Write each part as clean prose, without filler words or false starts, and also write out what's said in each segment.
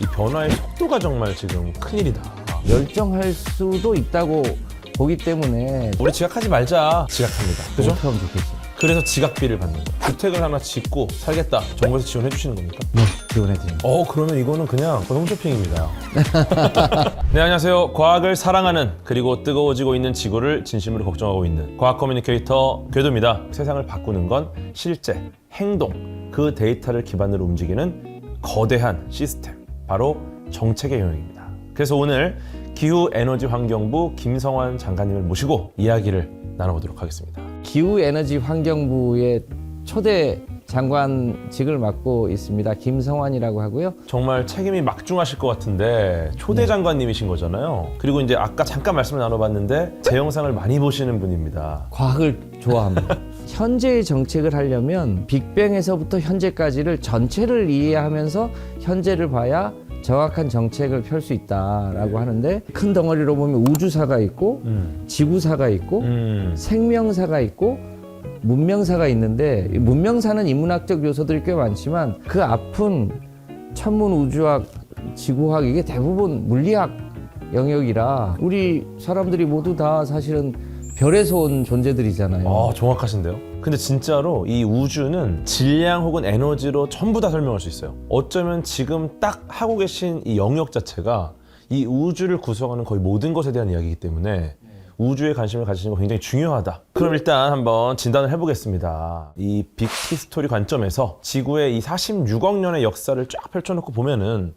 이 변화의 속도가 정말 지금 큰일이다. 멸종할 수도 있다고 보기 때문에 우리 지각하지 말자. 지각합니다. 그죠? 그렇게 하면 좋겠어요. 그래서 지각비를 받는 거예요. 주택을 하나 짓고 살겠다. 정부에서 지원해 주시는 겁니까? 네, 지원해드립니다. 그러면 이거는 그냥 홈쇼핑입니다. 네, 안녕하세요. 과학을 사랑하는 그리고 뜨거워지고 있는 지구를 진심으로 걱정하고 있는 과학 커뮤니케이터 궤도입니다. 세상을 바꾸는 건 실제, 행동, 그 데이터를 기반으로 움직이는 거대한 시스템, 바로 정책의 영역입니다. 그래서 오늘 기후에너지환경부 김성환 장관님을 모시고 이야기를 나눠보도록 하겠습니다. 기후에너지환경부의 초대 장관직을 맡고 있습니다. 김성환이라고 하고요. 정말 책임이 막중하실 것 같은데 초대 장관님이신 거잖아요. 그리고 이제 아까 잠깐 말씀을 나눠봤는데 제 영상을 많이 보시는 분입니다. 과학을 좋아합니다. 현재의 정책을 하려면 빅뱅에서부터 현재까지를 전체를 이해하면서 현재를 봐야 정확한 정책을 펼 수 있다라고 하는데, 큰 덩어리로 보면 우주사가 있고 지구사가 있고 생명사가 있고 문명사가 있는데, 이 문명사는 인문학적 요소들이 꽤 많지만 그 앞은 천문 우주학, 지구학, 이게 대부분 물리학 영역이라 우리 사람들이 모두 다 사실은 별에서 온 존재들이잖아요. 정확하신데요? 근데 진짜로 이 우주는 질량 혹은 에너지로 전부 다 설명할 수 있어요. 어쩌면 지금 딱 하고 계신 이 영역 자체가 이 우주를 구성하는 거의 모든 것에 대한 이야기이기 때문에 우주에 관심을 가지시는 거 굉장히 중요하다. 그럼 일단 한번 진단을 해보겠습니다. 이 빅히스토리 관점에서 지구의 이 46억 년의 역사를 쫙 펼쳐놓고 보면은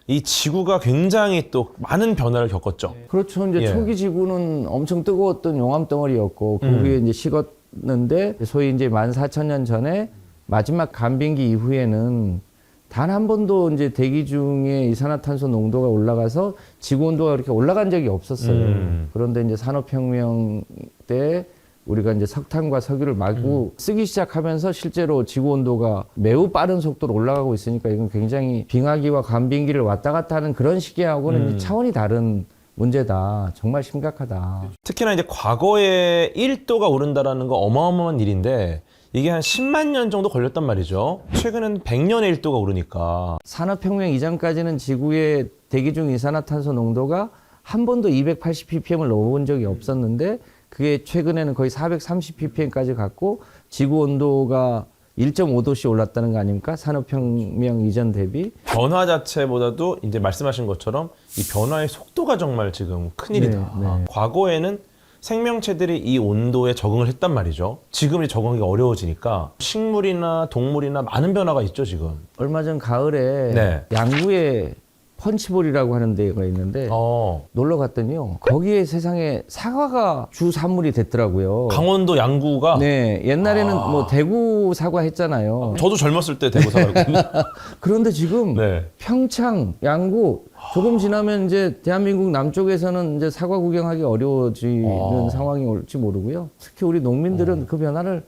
이 지구가 굉장히 또 많은 변화를 겪었죠. 그렇죠. 이제 예. 초기 지구는 엄청 뜨거웠던 용암 덩어리였고 그 후에 이제 식었는데, 소위 이제 14,000년 전에 마지막 간빙기 이후에는 단 한 번도 이제 대기 중에 이산화탄소 농도가 올라가서 지구 온도가 그렇게 올라간 적이 없었어요. 그런데 이제 산업혁명 때 우리가 이제 석탄과 석유를 마구 쓰기 시작하면서 실제로 지구 온도가 매우 빠른 속도로 올라가고 있으니까 이건 굉장히 빙하기와 간빙기를 왔다 갔다 하는 그런 시기하고는 이제 차원이 다른 문제다. 정말 심각하다. 특히나 이제 과거에 1도가 오른다라는 거 어마어마한 일인데 이게 한 10만 년 정도 걸렸단 말이죠. 최근엔 100년에 1도가 오르니까. 산업혁명 이전까지는 지구의 대기 중 이산화탄소 농도가 한 번도 280ppm을 넘어본 적이 없었는데, 그게 최근에는 거의 430ppm까지 갔고 지구 온도가 1.5도씩 올랐다는 거 아닙니까? 산업혁명 이전 대비. 변화 자체보다도 이제 말씀하신 것처럼 이 변화의 속도가 정말 지금 큰일이다. 네. 과거에는 생명체들이 이 온도에 적응을 했단 말이죠. 지금이 적응하기 어려워지니까 식물이나 동물이나 많은 변화가 있죠, 지금. 얼마 전 가을에 네. 양구에 펀치볼이라고 하는 데가 있는데 놀러 갔더니요, 거기에 세상에 사과가 주 산물이 됐더라고요. 강원도 양구가. 네, 옛날에는 뭐 대구 사과 했잖아요. 저도 젊었을 때 대구 살았거든요. 그런데 지금 네. 평창, 양구 조금 지나면 이제 대한민국 남쪽에서는 이제 사과 구경하기 어려워지는 상황이 올지 모르고요. 특히 우리 농민들은 그 변화를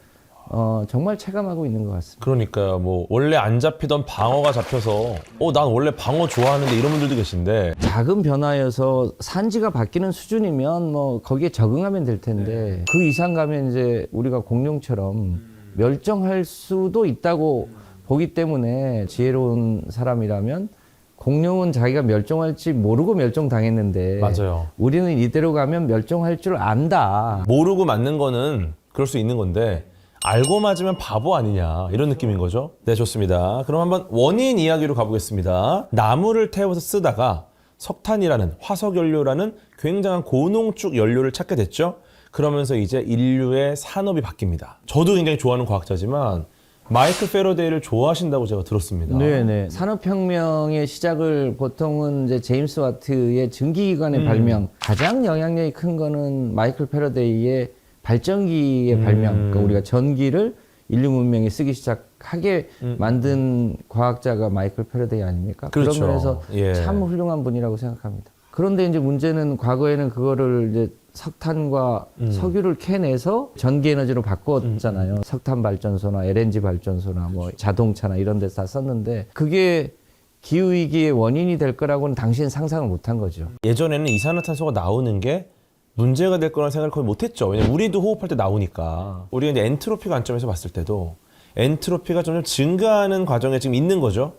정말 체감하고 있는 것 같습니다. 그러니까요. 뭐 원래 안 잡히던 방어가 잡혀서 난 원래 방어 좋아하는데 이런 분들도 계신데. 작은 변화여서 산지가 바뀌는 수준이면 뭐 거기에 적응하면 될 텐데 그 이상 가면 이제 우리가 공룡처럼 멸종할 수도 있다고 보기 때문에 지혜로운 사람이라면, 공룡은 자기가 멸종할지 모르고 멸종당했는데 맞아요. 우리는 이대로 가면 멸종할 줄 안다. 모르고 맞는 거는 그럴 수 있는 건데 알고 맞으면 바보 아니냐, 이런 느낌인 거죠. 네, 좋습니다. 그럼 한번 원인 이야기로 가보겠습니다. 나무를 태워서 쓰다가 석탄이라는 화석연료라는 굉장한 고농축 연료를 찾게 됐죠. 그러면서 이제 인류의 산업이 바뀝니다. 저도 굉장히 좋아하는 과학자지만 마이클 패러데이를 좋아하신다고 제가 들었습니다. 네네. 산업혁명의 시작을 보통은 이제 제임스 와트의 증기기관의 발명, 가장 영향력이 큰 거는 마이클 패러데이의 발전기의 발명, 그러니까 우리가 전기를 인류 문명이 쓰기 시작하게 만든 과학자가 마이클 패러데이 아닙니까? 그렇죠. 그런 면에서 예. 참 훌륭한 분이라고 생각합니다. 그런데 이제 문제는 과거에는 그거를 이제 석탄과 석유를 캐내서 전기 에너지로 바꿨잖아요. 석탄 발전소나 LNG 발전소나 뭐 자동차나 이런 데서 다 썼는데, 그게 기후위기의 원인이 될 거라고는 당시엔 상상을 못한 거죠. 예전에는 이산화탄소가 나오는 게 문제가 될 거라는 생각을 거의 못했죠. 왜냐면 우리도 호흡할 때 나오니까. 우리가 이제 엔트로피 관점에서 봤을 때도 엔트로피가 점점 증가하는 과정에 지금 있는 거죠.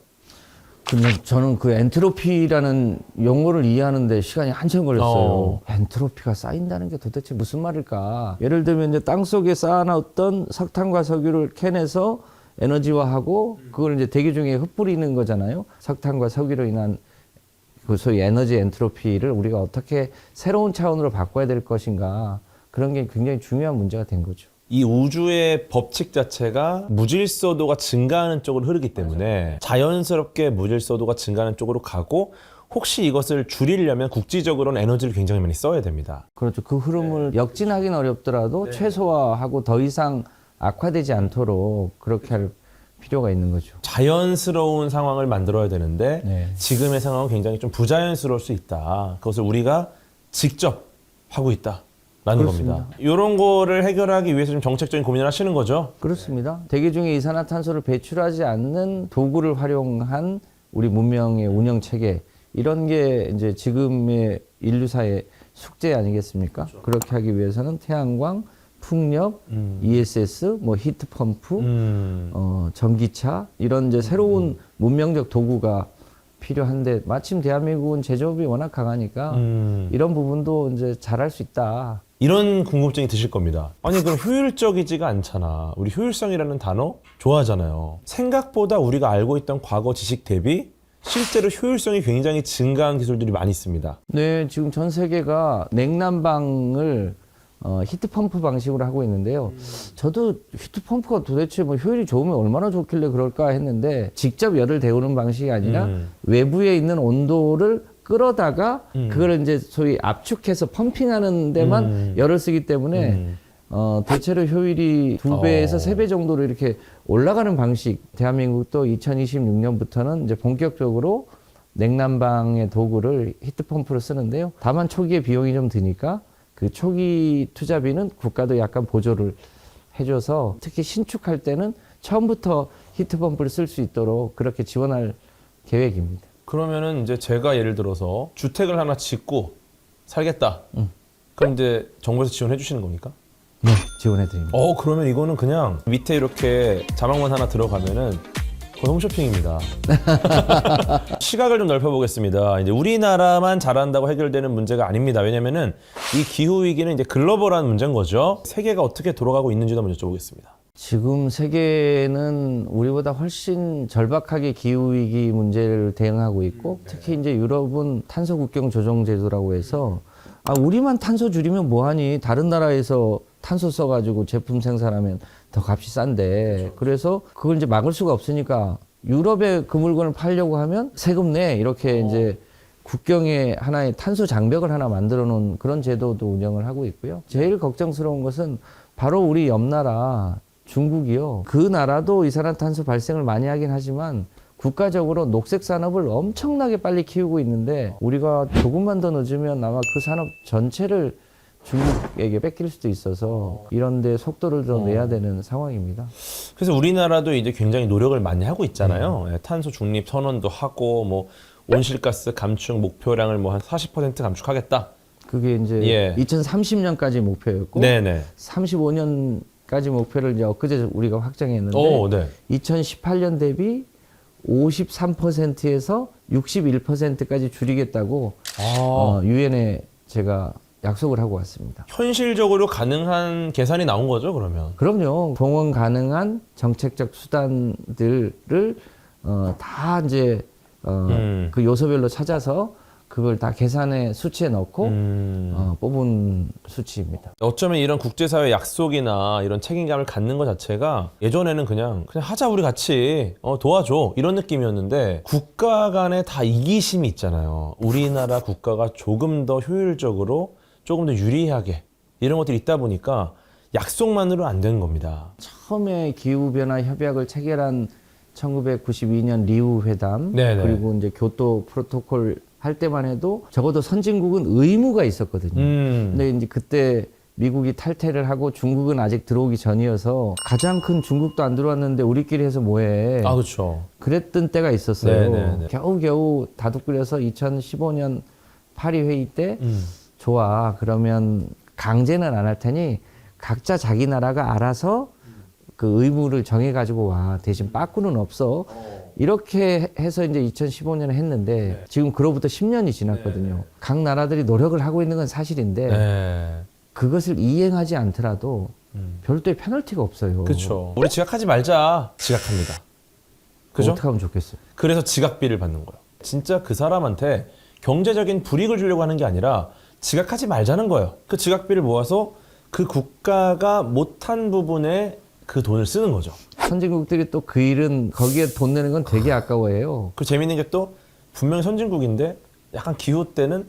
근데 저는 그 엔트로피라는 용어를 이해하는데 시간이 한참 걸렸어요. 엔트로피가 쌓인다는 게 도대체 무슨 말일까? 예를 들면 이제 땅 속에 쌓아놨던 석탄과 석유를 캐내서 에너지화하고 그걸 이제 대기 중에 흩뿌리는 거잖아요. 석탄과 석유로 인한 그 소위 에너지 엔트로피를 우리가 어떻게 새로운 차원으로 바꿔야 될 것인가. 그런 게 굉장히 중요한 문제가 된 거죠. 이 우주의 법칙 자체가 무질서도가 증가하는 쪽으로 흐르기 때문에 자연스럽게 무질서도가 증가하는 쪽으로 가고 혹시 이것을 줄이려면 국지적으로는 에너지를 굉장히 많이 써야 됩니다. 그렇죠. 그 흐름을 역진하기는 어렵더라도 최소화하고 더 이상 악화되지 않도록 그렇게 할 필요가 있는 거죠. 자연스러운 상황을 만들어야 되는데 네. 지금의 상황은 굉장히 좀 부자연스러울 수 있다. 그것을 우리가 직접 하고 있다. 라는 그렇습니다. 겁니다. 이런 거를 해결하기 위해서 좀 정책적인 고민을 하시는 거죠? 그렇습니다. 대기 중에 이산화탄소를 배출하지 않는 도구를 활용한 우리 문명의 운영 체계 이런 게 이제 지금의 인류사의 숙제 아니겠습니까? 그렇죠. 그렇게 하기 위해서는 태양광, 풍력, ESS, 뭐 히트 펌프, 전기차 이런 이제 새로운 문명적 도구가 필요한데 마침 대한민국은 제조업이 워낙 강하니까 이런 부분도 이제 잘할 수 있다. 이런 궁금증이 드실 겁니다. 아니 그럼 효율적이지가 않잖아. 우리 효율성이라는 단어 좋아하잖아요. 생각보다 우리가 알고 있던 과거 지식 대비 실제로 효율성이 굉장히 증가한 기술들이 많이 있습니다. 네, 지금 전 세계가 냉난방을 히트펌프 방식으로 하고 있는데요. 저도 히트펌프가 도대체 뭐 효율이 좋으면 얼마나 좋길래 그럴까 했는데 직접 열을 데우는 방식이 아니라 외부에 있는 온도를 끌어다가 그걸 이제 소위 압축해서 펌핑하는 데만 열을 쓰기 때문에 대체로 효율이 2배에서 3배 정도로 이렇게 올라가는 방식. 대한민국도 2026년부터는 이제 본격적으로 냉난방의 도구를 히트펌프로 쓰는데요. 다만 초기에 비용이 좀 드니까 그 초기 투자비는 국가도 약간 보조를 해줘서 특히 신축할 때는 처음부터 히트펌프를 쓸 수 있도록 그렇게 지원할 계획입니다. 그러면은 이제 제가 예를 들어서 주택을 하나 짓고 살겠다. 그럼 이제 정부에서 지원해 주시는 겁니까? 네, 지원해드립니다. 그러면 이거는 그냥 밑에 이렇게 자막만 하나 들어가면은 거의 홈쇼핑입니다. 시각을 좀 넓혀보겠습니다. 이제 우리나라만 잘한다고 해결되는 문제가 아닙니다. 왜냐면은 이 기후 위기는 이제 글로벌한 문제인 거죠. 세계가 어떻게 돌아가고 있는지도 한번 여쭤보겠습니다. 지금 세계는 우리보다 훨씬 절박하게 기후위기 문제를 대응하고 있고 특히 이제 유럽은 탄소 국경 조정 제도라고 해서 우리만 탄소 줄이면 뭐하니 다른 나라에서 탄소 써가지고 제품 생산하면 더 값이 싼데 그래서 그걸 이제 막을 수가 없으니까 유럽에 그 물건을 팔려고 하면 세금 내 이렇게 이제 국경에 하나의 탄소 장벽을 하나 만들어 놓은 그런 제도도 운영을 하고 있고요. 제일 걱정스러운 것은 바로 우리 옆 나라 중국이요. 그 나라도 이산화탄소 발생을 많이 하긴 하지만 국가적으로 녹색 산업을 엄청나게 빨리 키우고 있는데 우리가 조금만 더 늦으면 아마 그 산업 전체를 중국에게 뺏길 수도 있어서 이런 데 속도를 더 내야 되는 상황입니다. 그래서 우리나라도 이제 굉장히 노력을 많이 하고 있잖아요. 탄소 중립 선언도 하고 뭐 온실가스 감축 목표량을 뭐 한 40% 감축하겠다. 그게 이제 2030년까지 목표였고 네네. 35년까지 목표를 이제 엊그제 우리가 확정했는데 네. 2018년 대비 53%에서 61%까지 줄이겠다고 유엔에 제가 약속을 하고 왔습니다. 현실적으로 가능한 계산이 나온 거죠, 그러면? 그럼요. 동원 가능한 정책적 수단들을 다 이제 그 요소별로 찾아서 그걸 다 계산에 수치에 넣고 뽑은 수치입니다. 어쩌면 이런 국제사회 약속이나 이런 책임감을 갖는 것 자체가 예전에는 그냥 하자 우리 같이 도와줘 이런 느낌이었는데 국가 간에 다 이기심이 있잖아요. 우리나라 국가가 조금 더 효율적으로 조금 더 유리하게 이런 것들이 있다 보니까 약속만으로 안 되는 겁니다. 처음에 기후변화 협약을 체결한 1992년 리우 회담 네네. 그리고 이제 교토 프로토콜 할 때만 해도 적어도 선진국은 의무가 있었거든요. 근데 이제 그때 미국이 탈퇴를 하고 중국은 아직 들어오기 전이어서 가장 큰 중국도 안 들어왔는데 우리끼리 해서 뭐해. 그렇죠. 그랬던 때가 있었어요. 네네네. 겨우겨우 다독거려서 2015년 파리 회의 때 좋아. 그러면 강제는 안 할 테니 각자 자기 나라가 알아서 그 의무를 정해가지고 와. 대신 빠꾸는 없어. 이렇게 해서 이제 2015년에 했는데 네. 지금 그로부터 10년이 지났거든요. 네. 각 나라들이 노력을 하고 있는 건 사실인데 네. 그것을 이행하지 않더라도 별도의 페널티가 없어요. 그렇죠. 우리 지각하지 말자. 지각합니다. 그죠? 어떻게 하면 좋겠어요? 그래서 지각비를 받는 거예요. 진짜 그 사람한테 경제적인 불이익을 주려고 하는 게 아니라 지각하지 말자는 거예요. 그 지각비를 모아서 그 국가가 못한 부분에 그 돈을 쓰는 거죠. 선진국들이 또 그 일은 거기에 돈 내는 건 되게 아까워해요. 그 재밌는 게 또 분명 선진국인데 약간 기후 때는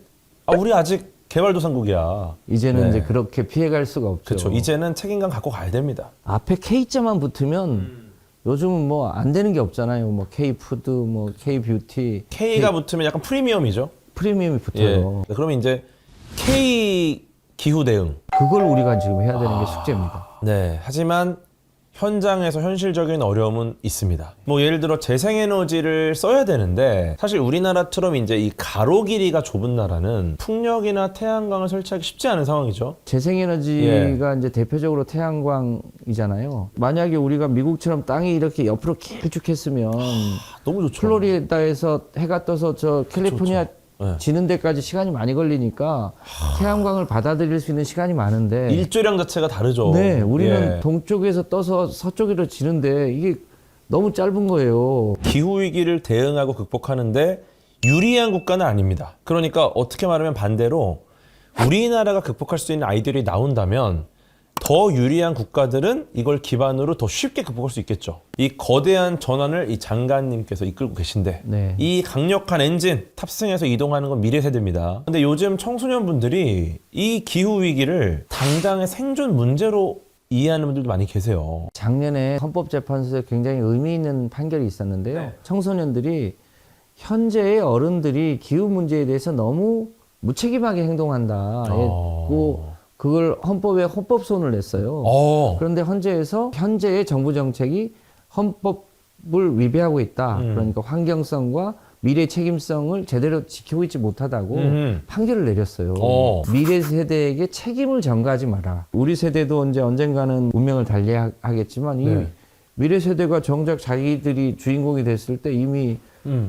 우리 아직 개발도상국이야. 이제는 네. 이제 그렇게 피해갈 수가 없죠. 그렇죠. 이제는 책임감 갖고 가야 됩니다. 앞에 K자만 붙으면 요즘은 뭐 안 되는 게 없잖아요. 뭐 K푸드, 뭐 K뷰티, K가 붙으면 약간 프리미엄이죠. 프리미엄이 붙어요. 예. 그러면 이제 K 기후 대응. 그걸 우리가 지금 해야 되는 게 숙제입니다. 네. 하지만 현장에서 현실적인 어려움은 있습니다. 뭐 예를 들어 재생에너지를 써야 되는데 사실 우리나라처럼 이제 이 가로 길이가 좁은 나라는 풍력이나 태양광을 설치하기 쉽지 않은 상황이죠. 재생에너지가 이제 대표적으로 태양광이잖아요. 만약에 우리가 미국처럼 땅이 이렇게 옆으로 길쭉했으면 너무 좋죠. 플로리다에서 해가 떠서 저 캘리포니아 네. 지는 데까지 시간이 많이 걸리니까 태양광을 받아들일 수 있는 시간이 많은데 일조량 자체가 다르죠. 네, 우리는 예. 동쪽에서 떠서 서쪽으로 지는데 이게 너무 짧은 거예요. 기후 위기를 대응하고 극복하는데 유리한 국가는 아닙니다. 그러니까 어떻게 말하면 반대로 우리나라가 극복할 수 있는 아이디어들이 나온다면 더 유리한 국가들은 이걸 기반으로 더 쉽게 극복할 수 있겠죠. 이 거대한 전환을 이 장관님께서 이끌고 계신데 네. 이 강력한 엔진 탑승해서 이동하는 건 미래 세대입니다. 근데 요즘 청소년분들이 이 기후 위기를 당장의 생존 문제로 이해하는 분들도 많이 계세요. 작년에 헌법재판소에 굉장히 의미 있는 판결이 있었는데요. 네. 청소년들이 현재의 어른들이 기후 문제에 대해서 너무 무책임하게 행동한다. 그걸 헌법에 헌법소원을 냈어요. 그런데 현재의 정부 정책이 헌법을 위배하고 있다. 그러니까 환경성과 미래 책임성을 제대로 지키고 있지 못하다고 판결을 내렸어요. 미래 세대에게 책임을 전가하지 마라. 우리 세대도 이제 언젠가는 운명을 달리하겠지만 이 네. 미래 세대가 정작 자기들이 주인공이 됐을 때 이미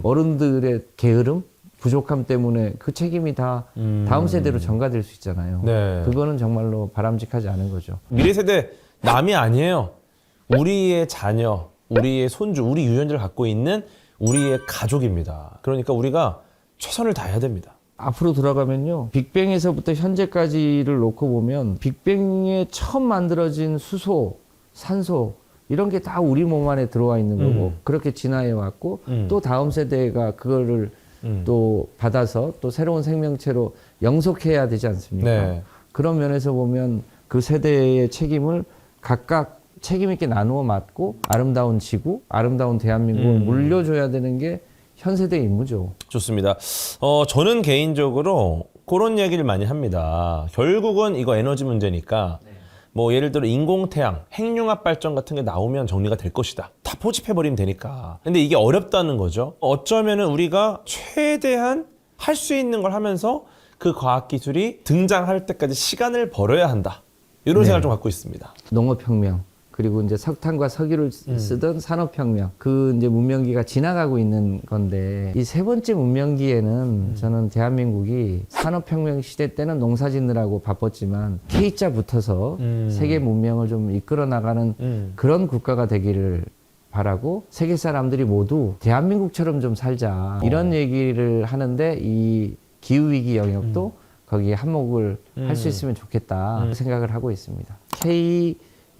어른들의 게으름, 부족함 때문에 그 책임이 다 다음 세대로 전가될 수 있잖아요. 네. 그거는 정말로 바람직하지 않은 거죠. 미래 세대 남이 아니에요. 우리의 자녀, 우리의 손주, 우리 유전자를 갖고 있는 우리의 가족입니다. 그러니까 우리가 최선을 다해야 됩니다. 앞으로 돌아가면요. 빅뱅에서부터 현재까지를 놓고 보면 빅뱅에 처음 만들어진 수소, 산소 이런 게 다 우리 몸 안에 들어와 있는 거고 그렇게 진화해 왔고 또 다음 세대가 그거를 또 받아서 또 새로운 생명체로 영속해야 되지 않습니까? 네. 그런 면에서 보면 그 세대의 책임을 각각 책임 있게 나누어 맡고 아름다운 지구, 아름다운 대한민국을 물려줘야 되는 게 현 세대의 임무죠. 좋습니다. 저는 개인적으로 그런 얘기를 많이 합니다. 결국은 이거 에너지 문제니까 뭐 예를 들어 인공태양, 핵융합 발전 같은 게 나오면 정리가 될 것이다. 다 포집해버리면 되니까. 근데 이게 어렵다는 거죠. 어쩌면은 우리가 최대한 할 수 있는 걸 하면서 그 과학기술이 등장할 때까지 시간을 벌어야 한다. 이런 생각을 좀 갖고 있습니다. 농업혁명, 그리고 이제 석탄과 석유를 쓰던 산업혁명, 그 이제 문명기가 지나가고 있는 건데 이 세 번째 문명기에는 저는 대한민국이 산업혁명 시대 때는 농사 짓느라고 바빴지만 K자 붙어서 세계 문명을 좀 이끌어 나가는 그런 국가가 되기를 바라고 세계 사람들이 모두 대한민국처럼 좀 살자 이런 얘기를 하는데 이 기후위기 영역도 거기에 한몫을 할 수 있으면 좋겠다 생각을 하고 있습니다.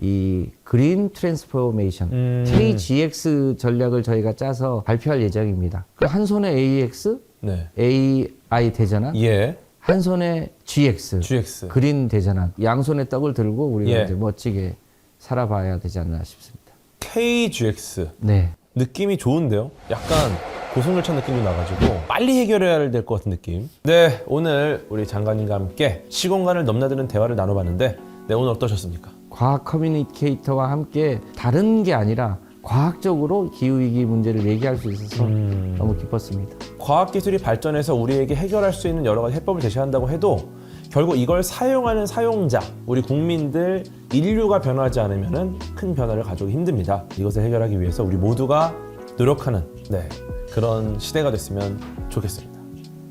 이 그린 트랜스포메이션 KGX 전략을 저희가 짜서 발표할 예정입니다. 그 한 손에 AX, 네. AI 대전환, 예. 한 손에 GX, GX. 그린 대전환, 양손에 떡을 들고 우리가 예. 이제 멋지게 살아봐야 되지 않나 싶습니다. KGX. 네. 느낌이 좋은데요? 약간 고속열차 느낌이 나가지고 빨리 해결해야 될 것 같은 느낌. 네, 오늘 우리 장관님과 함께 시공간을 넘나드는 대화를 나눠봤는데 네, 오늘 어떠셨습니까? 과학 커뮤니케이터와 함께 다른 게 아니라 과학적으로 기후위기 문제를 얘기할 수 있어서 너무 기뻤습니다. 과학기술이 발전해서 우리에게 해결할 수 있는 여러 가지 해법을 제시한다고 해도 결국 이걸 사용하는 사용자, 우리 국민들, 인류가 변화하지 않으면 큰 변화를 가져오기 힘듭니다. 이것을 해결하기 위해서 우리 모두가 노력하는 네, 그런 시대가 됐으면 좋겠습니다.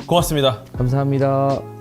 고맙습니다. 감사합니다.